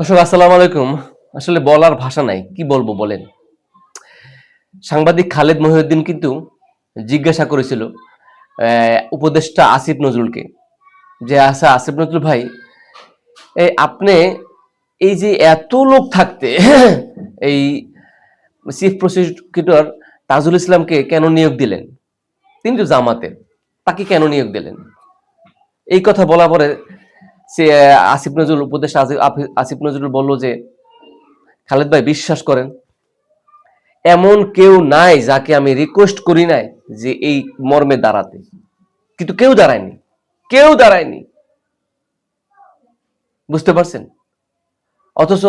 দর্শক আসসালামু আলাইকুম। আসলে বলার ভাষা নাই, কি বলবো বলেন। সাংবাদিক খালেদ মহিউদ্দিন কিন্তু জিজ্ঞাসা করেছিল উপদেষ্টা আসিফ নজরুলকে, যে আচ্ছা আসিফ নজরুল ভাই, আপনি এই যে এত লোক থাকতে এই চিফ প্রসিকিউটর তাজুল ইসলামকে কেন নিয়োগ দিলেন? তিনি তো জামাতের, তাকে কেন নিয়োগ দিলেন? এই কথা বলা পরে সে আসিফ নজরুল উপদেষ্টা আসিফ নজরুল বলল যে, খালেদ ভাই বিশ্বাস করেন, এমন কেউ নাই যাকে আমি রিকোয়েস্ট করি নাই যে এই মর্মে দাঁড়াতে, কিন্তু কেউ দাঁড়ায়নি, কেউ দাঁড়ায়নি। বুঝতে পারছেন? অথচ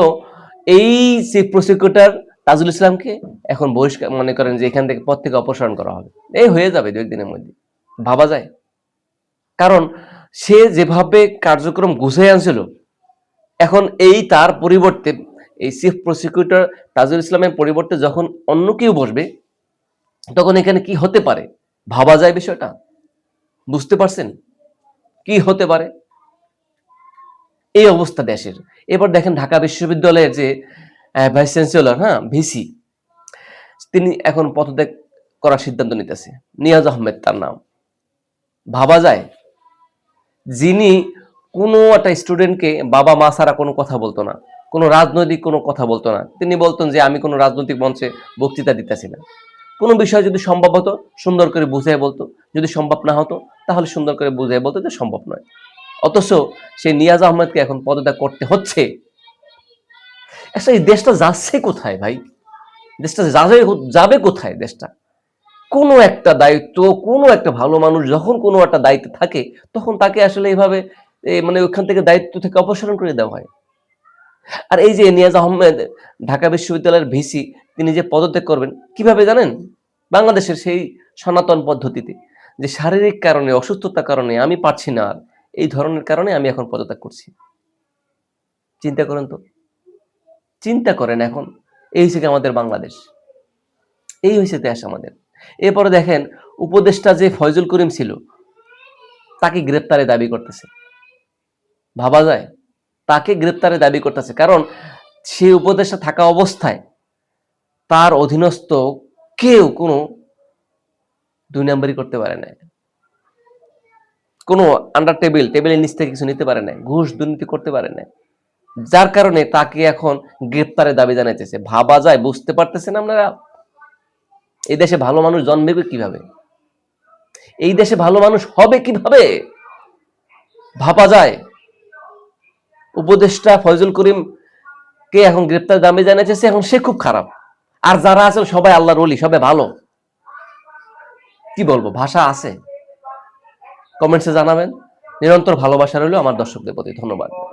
এই চিফ প্রসিকিউটর তাজুল ইসলামকে এখন বহিষ্কার, মনে করেন যে এখান থেকে পদ থেকে অপসারণ করা হবে, এই হয়ে যাবে দু একদিনের মধ্যে। ভাবা যায়? কারণ সে যেভাবে কার্যক্রম গুছিয়ে আনছিল, এখন এই তার পরিবর্তে এই চিফ প্রসিকিউটর তাজুল ইসলামের পরিবর্তে যখন অন্য কেউ বসবে, তখন এখানে কি হতে পারে ভাবা যায় বিষয়টা? বুঝতে পারছেন কি হতে পারে? এই অবস্থা দেশের। এবার দেখেন ঢাকা বিশ্ববিদ্যালয়ের যে ভাইস চ্যান্সেলর, ভিসি, তিনি এখন পদত্যাগ করার সিদ্ধান্ত নিতেছে। নিয়াজ আহমেদ তার নাম। ভাবা যায়, যিনি কোনো একটা স্টুডেন্টকে বাবা মা ছাড়া কোনো কথা বলতো না, কোনো রাজনৈতিক কোনো কথা বলতো না, তিনি বলতেন যে আমি কোনো রাজনৈতিক মঞ্চে বক্তৃতা দিতেছি না। কোনো বিষয় যদি সম্ভব হতো সুন্দর করে বুঝিয়ে বলতো, যদি সম্ভব না হতো তাহলে সুন্দর করে বুঝিয়ে বলতো যে সম্ভব নয়। অথচ সেই নিয়াজ আহমেদকে এখন পদত্যাগ করতে হচ্ছে। আচ্ছা, এই দেশটা যাচ্ছে কোথায় ভাই? দেশটা যাবে কোথায়? দেশটা কোনো একটা দায়িত্ব, কোনো একটা ভালো মানুষ যখন কোনো একটা দায়িত্ব থাকে, তখন তাকে আসলে এইভাবে মানে ওখান থেকে দায়িত্ব থেকে অপসারণ করে দেওয়া হয়। আর এই যে নিয়াজ আহমেদ ঢাকা বিশ্ববিদ্যালয়ের ভিসি, তিনি যে পদত্যাগ করবেন কিভাবে জানেন? বাংলাদেশের সেই সনাতন পদ্ধতিতে, যে শারীরিক কারণে, অসুস্থতার কারণে আমি পারছি না আর, এই ধরনের কারণে আমি এখন পদত্যাগ করছি। চিন্তা করেন তো, চিন্তা করেন। এখন এই হচ্ছে আমাদের বাংলাদেশ, এই হয়েছে দেশ আমাদের। এরপরে দেখেন উপদেষ্টা যে ফয়জুল করিম ছিল, তাকে গ্রেপ্তারের দাবি করতেছে। ভাবা যায়? তাকে গ্রেপ্তারের দাবি করতেছে, কারণ সে উপদেষ্টা থাকা অবস্থায় তার অধীনস্থ কেউ কোনো দুই নাম্বারি করতে পারে না, কোনো আন্ডার টেবিলের নিচ থেকে কিছু নিতে পারে না, ঘুষ দুর্নীতি করতে পারে না। যার কারণে তাকে এখন গ্রেপ্তারের দাবি জানাইতেছে। ভাবা যায়? বুঝতে পারতেছেন আপনারা? এই দেশে ভালো মানুষ জন্মেবে কিভাবে? এই দেশে ভালো মানুষ হবে কিভাবে? ভাবা যায়? উপদেষ্টা ফয়জুল করিম কে এখন গ্রেপ্তার দাবি জানাইতেছে, এখন সে খুব খারাপ, আর যারা আছেন সবাই আল্লাহর ওলি, সবাই ভালো। কি বলবো, ভাষা আছে? কমেন্টসে জানাবেন। নিরন্তর ভালোবাসা রইল আমার দর্শকদের প্রতি। ধন্যবাদ।